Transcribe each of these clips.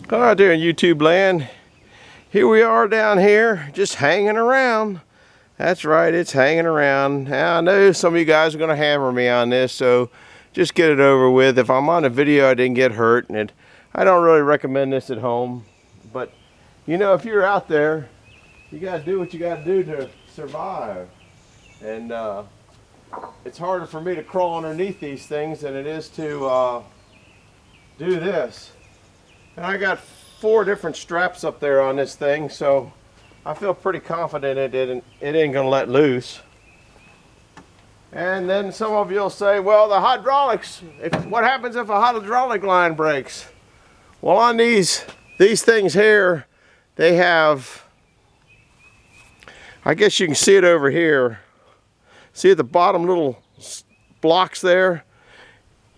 Hello there in YouTube land. Here we are down here just hanging around. That's right, it's hanging around. Now, I know some of you guys are going to hammer me on this, so just get it over with. If I'm on a video I didn't get hurt, and I don't really recommend this at home. But, you know, if you're out there, you got to do what you got to do to survive. And it's harder for me to crawl underneath these things than it is to do this. And I got 4 different straps up there on this thing, so I feel pretty confident it ain't gonna let loose. And then some of you'll say, well, the hydraulics, what happens if a hydraulic line breaks? Well, on these things here, they have, I guess you can see it over here. See at the bottom little blocks there?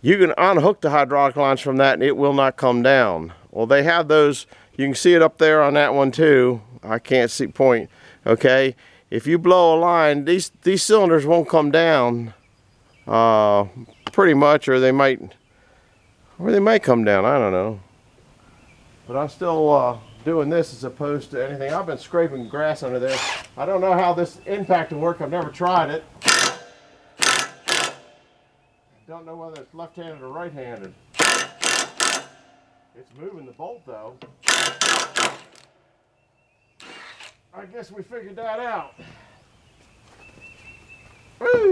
You can unhook the hydraulic lines from that and it will not come down. Well, they have those, you can see it up there on that one too. I can't see point, okay? If you blow a line, these cylinders won't come down pretty much, or they might come down, I don't know. But I'm still doing this as opposed to anything. I've been scraping grass under there. I don't know how this impact will work, I've never tried it. Don't know whether it's left-handed or right-handed. It's moving the bolt though. I guess we figured that out. Woo.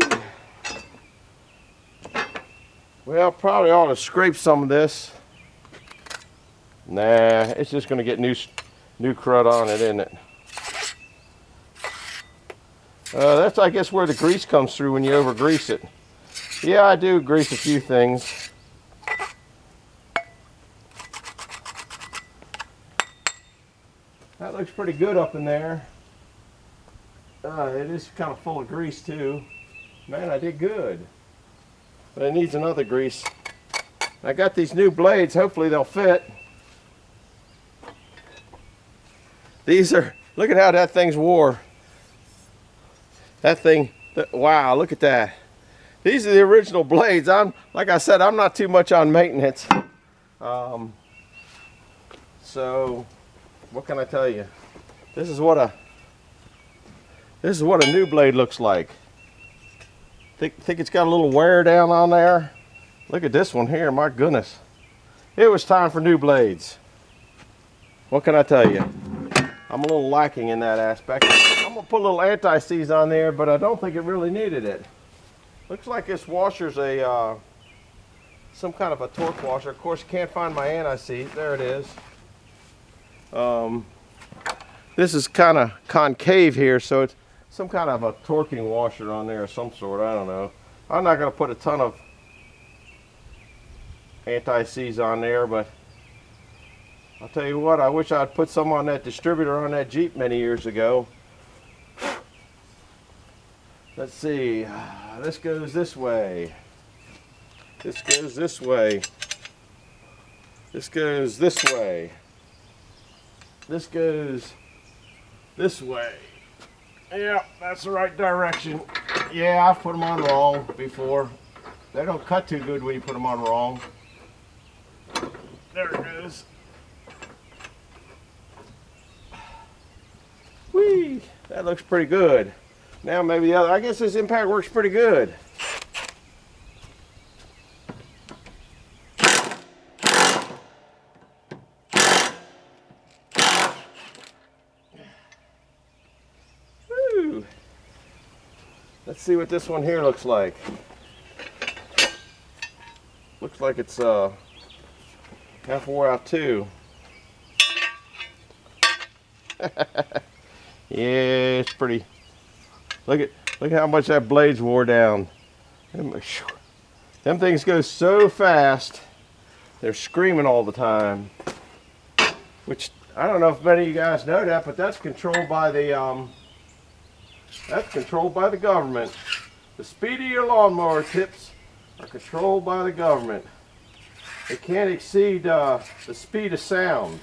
Well, probably ought to scrape some of this. Nah, it's just going to get new crud on it, isn't it? That's, I guess, where the grease comes through when you over-grease it. Yeah, I do grease a few things. That looks pretty good up in there. It is kind of full of grease too. Man, I did good. But it needs another grease. I got these new blades, hopefully they'll fit. These are, look at how that thing's wore. That thing, wow, look at that. These are the original blades. Like I said, I'm not too much on maintenance. So what can I tell you? This is what a new blade looks like. Think it's got a little wear down on there. Look at this one here, my goodness. It was time for new blades. What can I tell you? I'm a little lacking in that aspect. I'm gonna put a little anti-seize on there, but I don't think it really needed it. Looks like this washer's a some kind of a torque washer. Of course, can't find my anti-seize. There it is. This is kind of concave here, so it's some kind of a torquing washer on there of some sort. I don't know. I'm not going to put a ton of anti-seize on there, but I'll tell you what, I wish I'd put some on that distributor on that Jeep many years ago. Let's see. This goes this way. This goes this way. This goes this way. This goes this way. Yeah, that's the right direction. Yeah, I've put them on wrong before. They don't cut too good when you put them on wrong. There it goes. Whee! That looks pretty good. Now maybe the other, I guess this impact works pretty good. Let's see what this one here looks like. Looks like it's half wore out too. Yeah, it's pretty. Look at how much that blade's wore down. Them things go so fast. They're screaming all the time. Which I don't know if many of you guys know that, but that's controlled by the government. The speed of your lawnmower tips are controlled by the government. They can't exceed the speed of sound.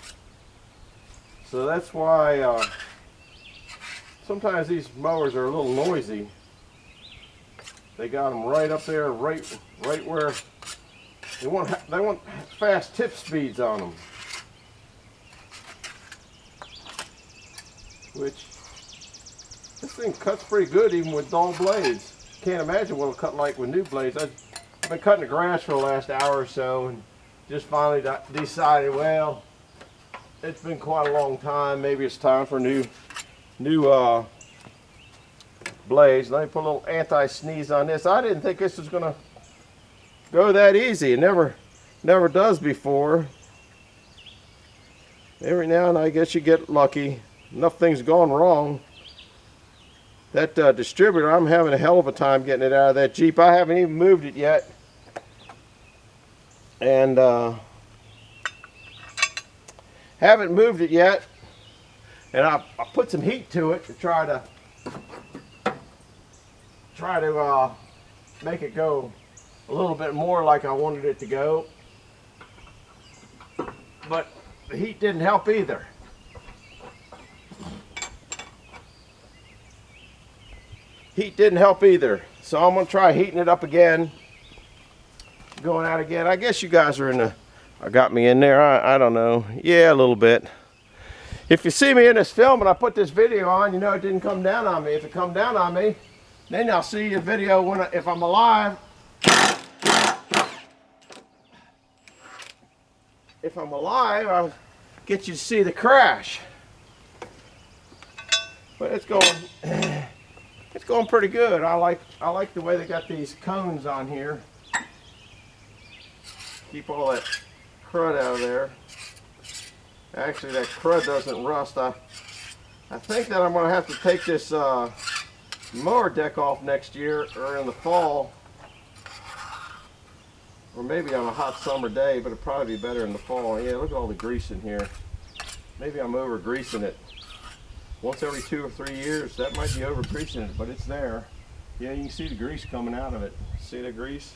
So that's why sometimes these mowers are a little noisy. They got them right up there, right where they want fast tip speeds on them. which this thing cuts pretty good even with dull blades. Can't imagine what it'll cut like with new blades. I've been cutting the grass for the last hour or so and just finally decided, well, it's been quite a long time. Maybe it's time for new blades. Let me put a little anti-sneeze on this. I didn't think this was gonna go that easy. It never does before. Every now and then I guess you get lucky. Nothing's gone wrong. That distributor, I'm having a hell of a time getting it out of that Jeep. I haven't even moved it yet. And haven't moved it yet. And I put some heat to it to try to make it go a little bit more like I wanted it to go. But the heat didn't help either. Heat didn't help either. So I'm going to try heating it up again. Going out again. I guess you guys are in the... got me in there. I don't know. Yeah, a little bit. If you see me in this film and I put this video on, you know it didn't come down on me. If it come down on me, then I'll see the video if I'm alive. If I'm alive, I'll get you to see the crash. But it's going pretty good. I like the way they got these cones on here. Keep all that crud out of there. Actually, that crud doesn't rust. I think that I'm going to have to take this mower deck off next year or in the fall. Or maybe on a hot summer day, but it'll probably be better in the fall. Yeah, look at all the grease in here. Maybe I'm over greasing it. Once every 2 or 3 years, that might be over greasing it, but it's there. Yeah, you can see the grease coming out of it. See the grease?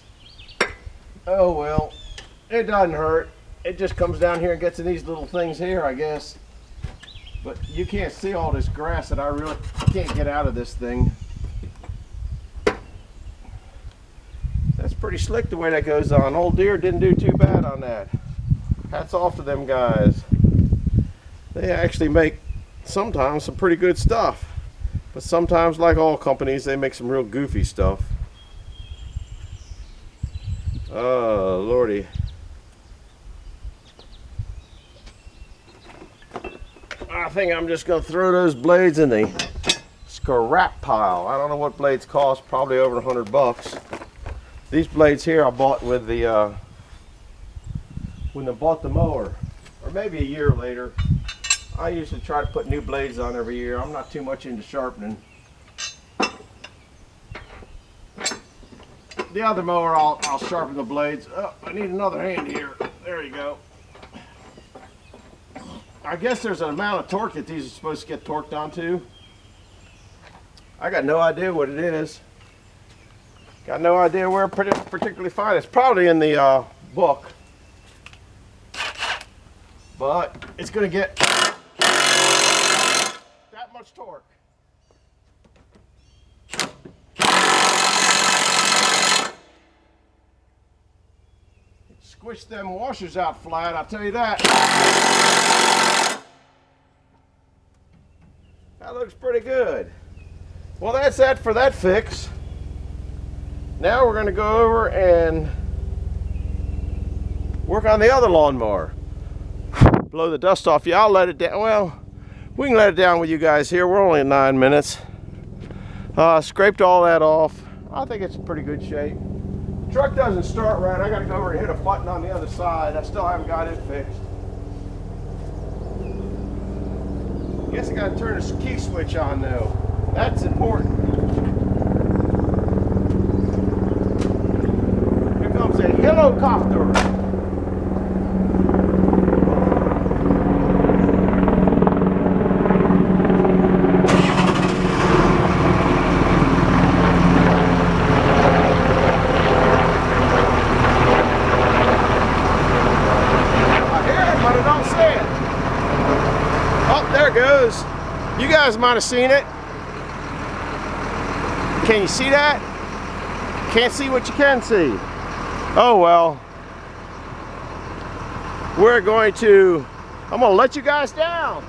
Oh well, it doesn't hurt. It just comes down here and gets in these little things here, I guess. But you can't see all this grass that I really can't get out of this thing. That's pretty slick the way that goes on. Old Deere didn't do too bad on that. Hats off to them guys. They actually make sometimes some pretty good stuff. But sometimes, like all companies, they make some real goofy stuff. Oh, Lordy. I think I'm just going to throw those blades in the scrap pile. I don't know what blades cost, probably over $100. These blades here I bought with the when I bought the mower, or maybe a year later. I usually try to put new blades on every year. I'm not too much into sharpening. The other mower I'll sharpen the blades. Oh, I need another hand here. There you go. I guess there's an amount of torque that these are supposed to get torqued onto. I got no idea what it is. Got no idea where particularly fine. It's probably in the book. But it's going to get that much torque. Squish them washers out flat, I'll tell you that. That looks pretty good. Well, that's that for that fix. Now we're going to go over and work on the other lawnmower. Blow the dust off. Yeah, I'll let it down. Well, we can let it down with you guys here. We're only at 9 minutes. Scraped all that off. I think it's in pretty good shape. The truck doesn't start right. I got to go over and hit a button on the other side. I still haven't got it fixed. Guess I got to turn the key switch on though. That's important. Here comes a helicopter. Goes. You guys might have seen it. Can you see that? Can't see what you can see. Oh well. I'm gonna let you guys down.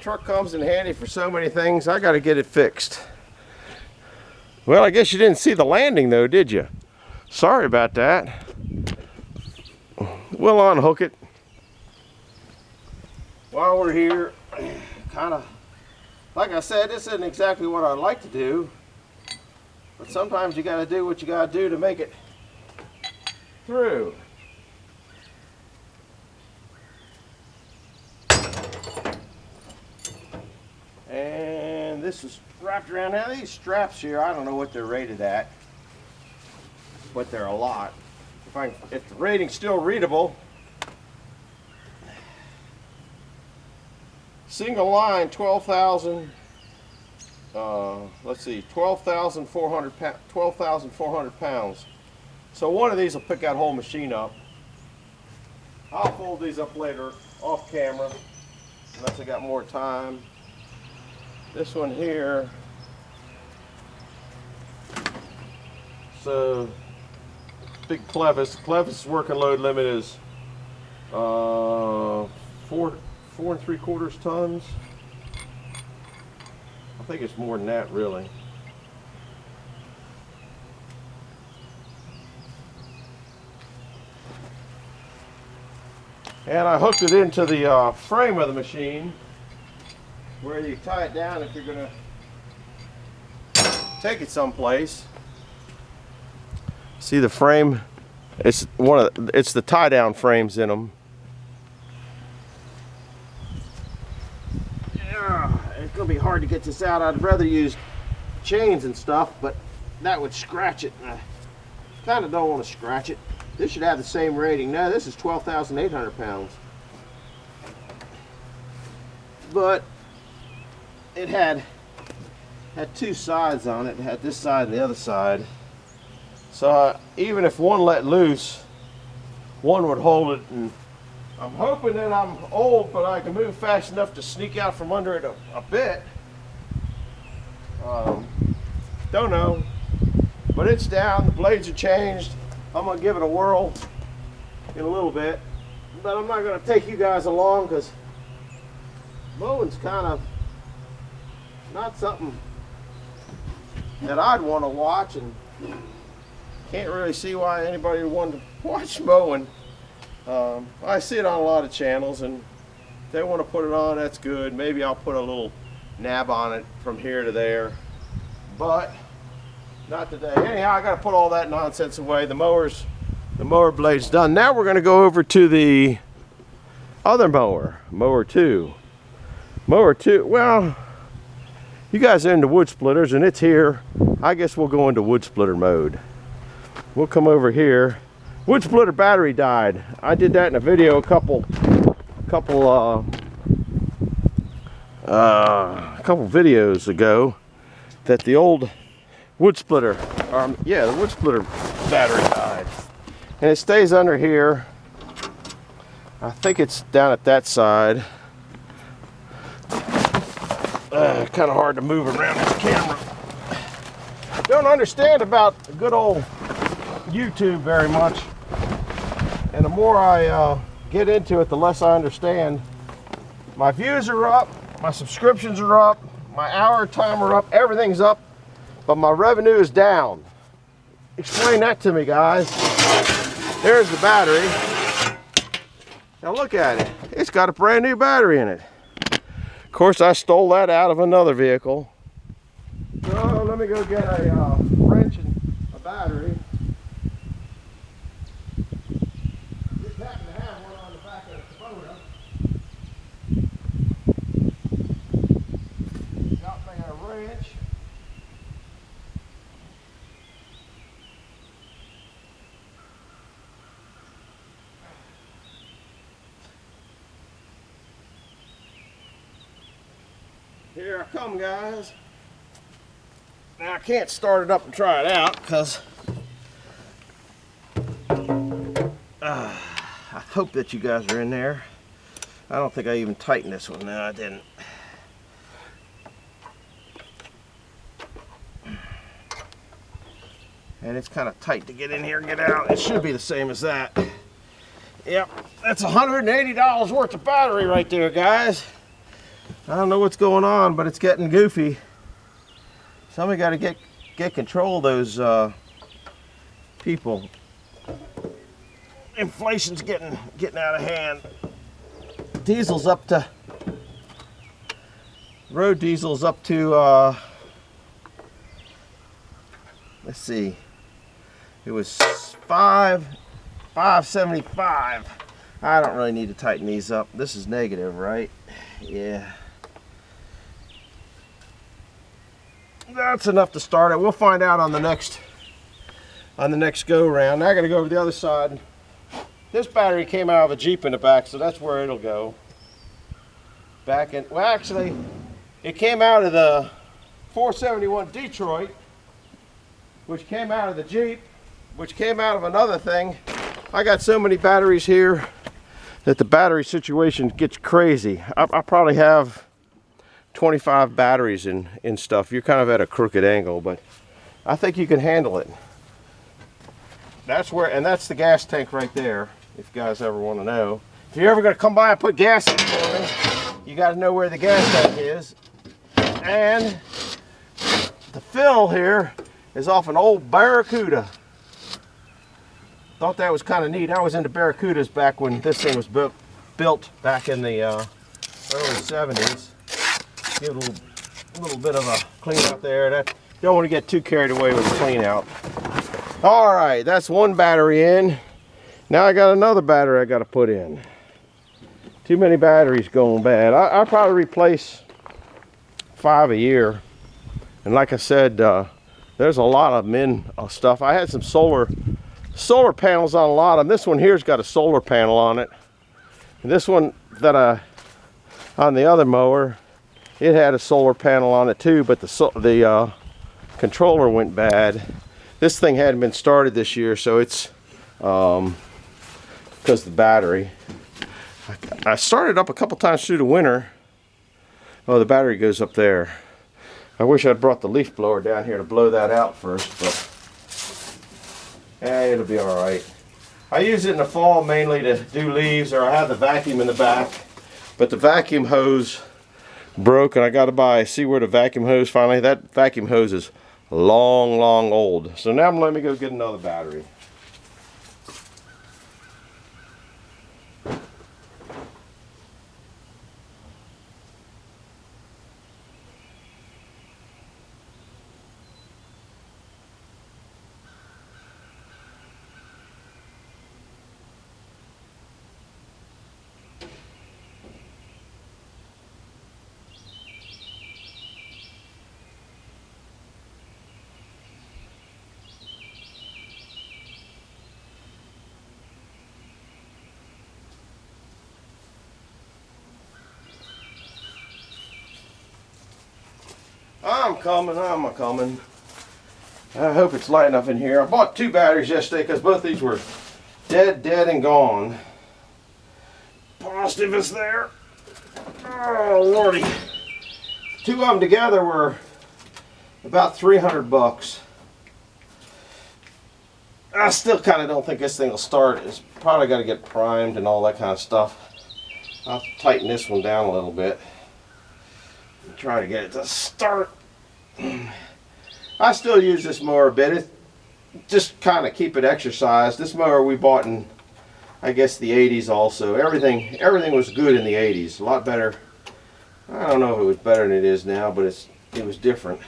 truck comes in handy for so many things. I got to get it fixed. Well, I guess you didn't see the landing though, did you? Sorry about that. We'll unhook it. While we're here, kind of, like I said, this isn't exactly what I'd like to do, but sometimes you got to do what you got to do to make it through. And this is wrapped around. Now these straps here, I don't know what they're rated at, but they're a lot. If the rating's still readable, single line 12,000. Let's see, 12,400 pounds. So one of these will pick that whole machine up. I'll fold these up later off camera, unless I got more time. This one here, so big clevis. Clevis working load limit is 4 3/4 tons. I think it's more than that, really. And I hooked it into the frame of the machine, where you tie it down if you're going to take it someplace. See the frame? It's the tie down frames in them. It's going to be hard to get this out. I'd rather use chains and stuff, but that would scratch it. I kind of don't want to scratch it. This should have the same rating. Now this is 12,800 pounds. But it had two sides on it. It had this side and the other side. So even if one let loose, one would hold it. And I'm hoping that I'm old, but I can move fast enough to sneak out from under it a bit. Don't know. But it's down. The blades are changed. I'm going to give it a whirl in a little bit. But I'm not going to take you guys along because mowing's kind of not something that I'd want to watch, and can't really see why anybody would want to watch mowing. I see it on a lot of channels, and if they want to put it on, that's good. Maybe I'll put a little nab on it from here to there, but not today. Anyhow, I got to put all that nonsense away. The mower blade's done. Now we're going to go over to the other mower, mower 2. Mower 2, well, you guys are into wood splitters and it's here. I guess we'll go into wood splitter mode. We'll come over here. Wood splitter battery died. I did that in a video a couple videos ago, that the old wood splitter, the wood splitter battery died. And it stays under here. I think it's down at that side. Kind of hard to move around this camera. Don't understand about good old YouTube very much. And the more I get into it, the less I understand. My views are up, my subscriptions are up, my hour time are up, everything's up, but my revenue is down. Explain that to me, guys. There's the battery. Now look at it. It's got a brand new battery in it. Of course, I stole that out of another vehicle. So let me go get a wrench and a battery. Just happen to have one on the back of the Kubota. Got me a wrench. Here I come, guys. Now I can't start it up and try it out because I hope that you guys are in there. I don't think I even tightened this one. No, I didn't. And it's kind of tight to get in here and get out. It should be the same as that. Yep, that's $180 worth of battery right there, guys. I don't know what's going on, but it's getting goofy. Somebody got to get control of those people. Inflation's getting out of hand. Diesel's up to, road diesel's up to, let's see, it was $5.75. I don't really need to tighten these up. This is negative, right? Yeah. That's enough to start it. We'll find out on the next go round. Now I got to go over the other side. This battery came out of a Jeep in the back, so that's where it'll go. Back in, well, actually, it came out of the 471 Detroit, which came out of the Jeep, which came out of another thing. I got so many batteries here that the battery situation gets crazy. I probably have 25 batteries in stuff. You're kind of at a crooked angle, but I think you can handle it. That's where, and that's the gas tank right there, if you guys ever want to know. If you're ever going to come by and put gas in for me, you got to know where the gas tank is. And the fill here is off an old Barracuda. Thought that was kind of neat. I was into Barracudas back when this thing was built back in the early 70s. Give it a little bit of a clean out there. That, don't want to get too carried away with the clean out. All right, that's one battery in. Now I got another battery I got to put in. Too many batteries going bad. I probably replace 5 a year. And like I said, there's a lot of them in stuff. I had some solar panels on a lot of them. This one here's got a solar panel on it. And this one that on the other mower, it had a solar panel on it too, but the controller went bad. This thing hadn't been started this year, so it's because of the battery. I started up a couple times through the winter. Oh, the battery goes up there. I wish I'd brought the leaf blower down here to blow that out first, but it'll be all right. I use it in the fall mainly to do leaves, or I have the vacuum in the back, but the vacuum hose broke and I got to see where the vacuum hose finally, that vacuum hose is long old. So now let me go get another battery. I'm coming. I hope it's light enough in here. I bought 2 batteries yesterday because both these were dead and gone. Positive is there. Oh lordy. 2 of them together were about 300 bucks. I still kind of don't think this thing will start. It's probably got to get primed and all that kind of stuff. I'll tighten this one down a little bit and try to get it to start. I still use this mower a bit. It just kind of keep it exercised. This mower we bought in, I guess, the 80s also. Everything was good in the 80s. A lot better. I don't know if it was better than it is now, but it was different.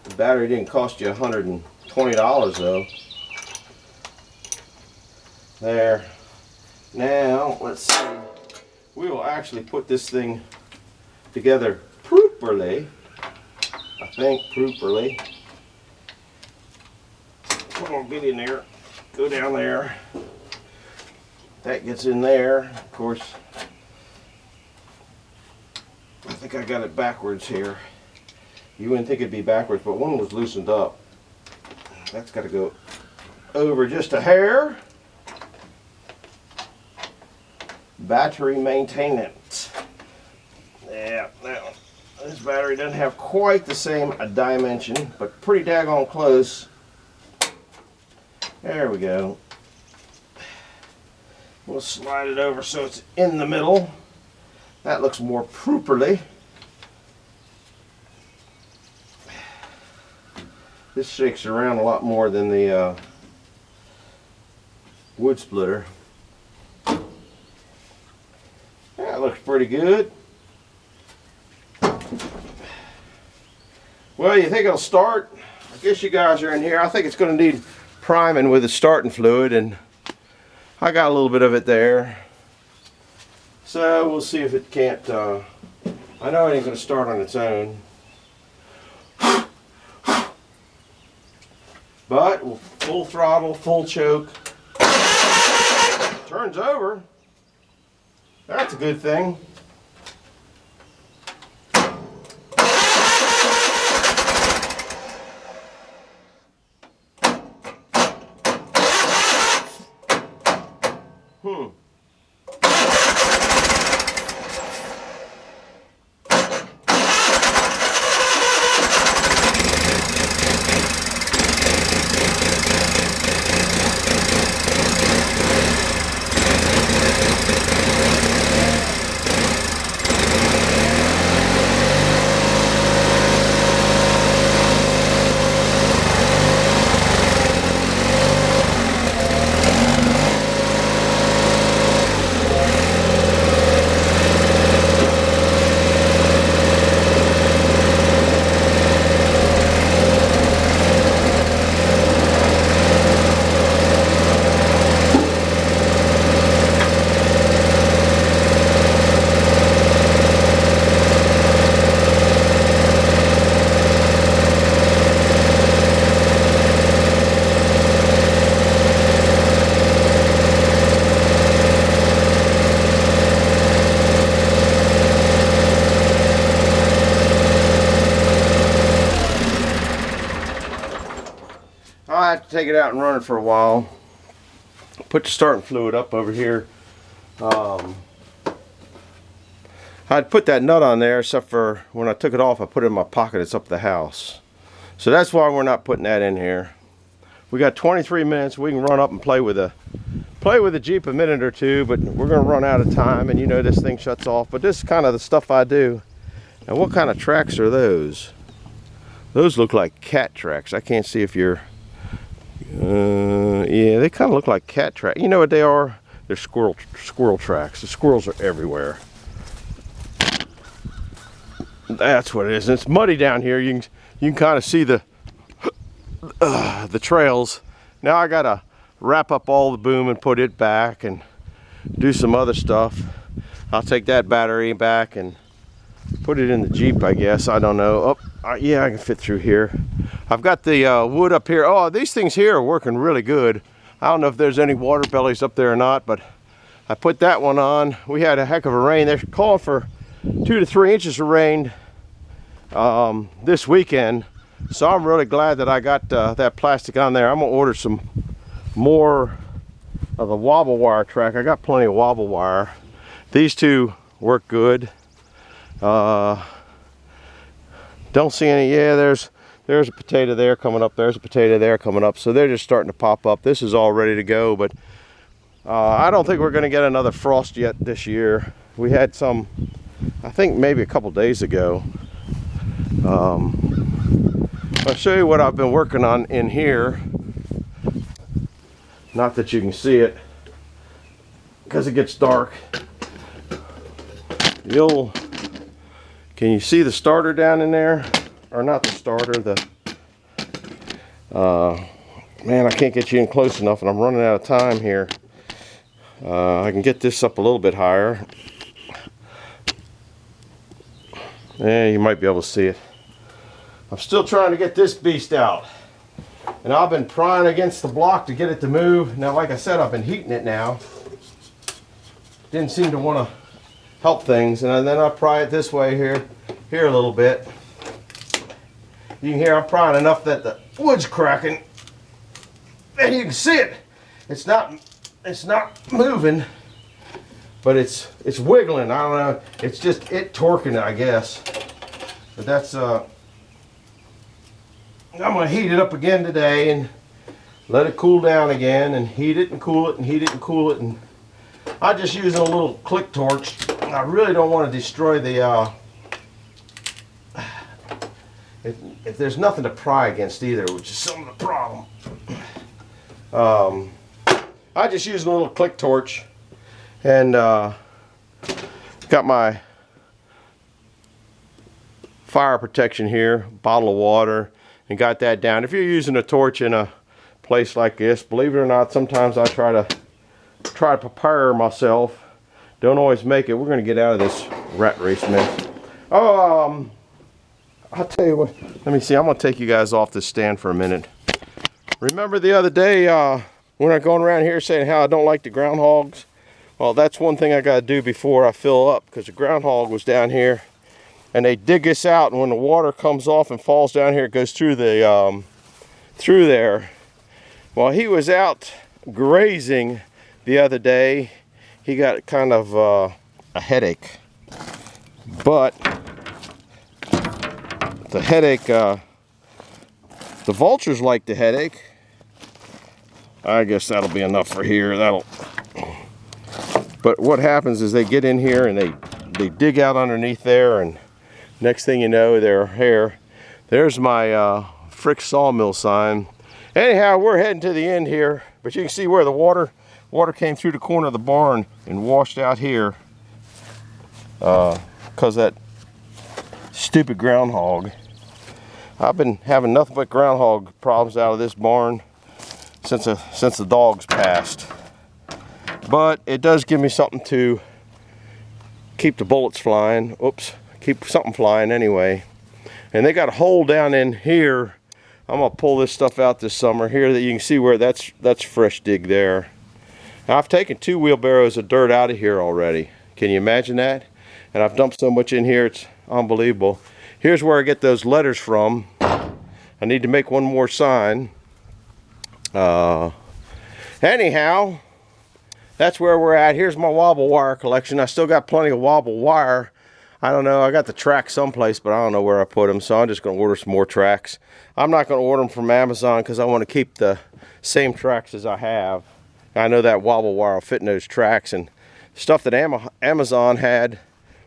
The battery didn't cost you $120 though. There. Now, let's see. We will actually put this thing together properly. I think properly. Come on, get in there. Go down there. That gets in there. Of course, I think I got it backwards here. You wouldn't think it'd be backwards, but one was loosened up. That's got to go over just a hair. Battery maintenance. Yeah, that one. This battery doesn't have quite the same dimension, but pretty daggone close. There we go. We'll slide it over so it's in the middle. That looks more properly. This shakes around a lot more than the wood splitter. That looks pretty good. Well, you think it'll start? I guess you guys are in here. I think it's going to need priming with the starting fluid, and I got a little bit of it there. So we'll see if it can't, I know it ain't going to start on its own. But full throttle, full choke. Turns over. That's a good thing. I have to take it out and run it for a while. Put the starting fluid up over here. I'd put that nut on there, except for when I took it off, I put it in my pocket. It's up the house. So that's why we're not putting that in here. We got 23 minutes. We can run up and play with the Jeep a minute or two, but we're going to run out of time, and you know this thing shuts off. But this is kind of the stuff I do. And what kind of tracks are those? Those look like cat tracks. I can't see if you're... yeah, they kind of look like cat tracks. You know what they are? They're squirrel tracks. The squirrels are everywhere. That's what it is. And it's muddy down here. You can kind of see the trails. Now I gotta wrap up all the boom and put it back and do some other stuff. I'll take that battery back and put it in the Jeep, I guess. I don't know. Oh, yeah, I can fit through here. I've got the wood up here. Oh, these things here are working really good. I don't know if there's any water bellies up there or not, but I put that one on. We had a heck of a rain. They're calling for 2 to 3 inches of rain this weekend. So I'm really glad that I got that plastic on there. I'm gonna order some more of the wobble wire track. I got plenty of wobble wire. These two work good. Don't see any. Yeah, there's a potato there coming up. There's a potato there coming up. So they're just starting to pop up. This is all ready to go, but I don't think we're going to get another frost yet this year. We had some, I think maybe a couple days ago. I'll show you what I've been working on in here. Not that you can see it because it gets dark. Can you see the starter down in there? Or not the starter, man, I can't get you in close enough and I'm running out of time here. I can get this up a little bit higher. Yeah, you might be able to see it. I'm still trying to get this beast out. And I've been prying against the block to get it to move. Now, like I said, I've been heating it now. Didn't seem to want to help things. And then I pry it this way here a little bit. You can hear I'm prying enough that the wood's cracking. And you can see it. It's not moving, but it's wiggling. I don't know. It's just it torquing it, I guess. But that's I'm gonna heat it up again today and let it cool down again and heat it and cool it and heat it and cool it. And I'm just using a little click torch I really don't want to destroy the, if there's nothing to pry against either, which is some of the problem. I just used a little click torch and got my fire protection here, bottle of water, and got that down. If you're using a torch in a place like this, believe it or not, sometimes I try to prepare myself. Don't always make it. We're going to get out of this rat race mess. Oh, I'll tell you what. Let me see. I'm going to take you guys off this stand for a minute. Remember the other day when I'm going around here saying how I don't like the groundhogs? Well, that's one thing I got to do before I fill up, because the groundhog was down here and they dig this out, and when the water comes off and falls down here, it goes through the through there. Well, he was out grazing the other day. He got kind of a headache, but the headache, the vultures like the headache. I guess that'll be enough for here. But what happens is they get in here and they dig out underneath there, and next thing you know, they're here. There's my Frick sawmill sign. Anyhow, we're heading to the end here, but you can see where the water came through the corner of the barn and washed out here because that stupid groundhog. I've been having nothing but groundhog problems out of this barn since the dogs passed. But it does give me something to keep the bullets flying. Oops, keep something flying anyway. And they got a hole down in here. I'm gonna pull this stuff out this summer here, that you can see where that's fresh dig there. Now, I've taken 2 wheelbarrows of dirt out of here already. Can you imagine that? And I've dumped so much in here, it's unbelievable. Here's where I get those letters from. I need to make one more sign. Anyhow, that's where we're at. Here's my wobble wire collection. I still got plenty of wobble wire. I don't know, I got the tracks someplace, but I don't know where I put them, so I'm just going to order some more tracks. I'm not going to order them from Amazon because I want to keep the same tracks as I have. I know that wobble wire will fit in those tracks, and stuff that Amazon had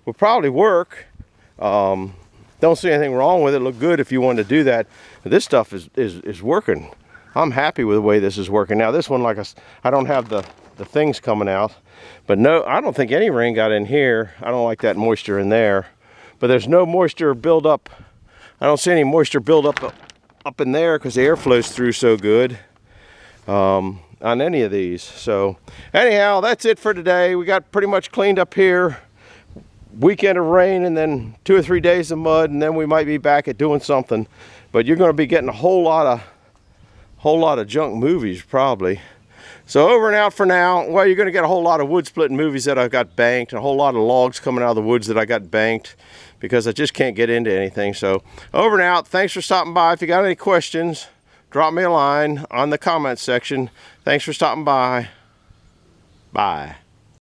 would probably work. Don't see anything wrong with it. Look good if you want to do that. This stuff is working. I'm happy with the way this is working. Now this one, like I don't have the things coming out, but no, I don't think any rain got in here. I don't like that moisture in there, but there's no moisture build up. I don't see any moisture build up in there because the air flows through so good on any of these. So anyhow, that's it for today. We got pretty much cleaned up here. Weekend of rain and then 2 or 3 days of mud, and then we might be back at doing something. But you're going to be getting a whole lot of junk movies probably. So over and out for now. Well, you're going to get a whole lot of wood splitting movies that I've got banked, and a whole lot of logs coming out of the woods that I got banked because I just can't get into anything. So over and out. Thanks for stopping by. If you got any questions, drop me a line on the comment section. Thanks for stopping by. Bye.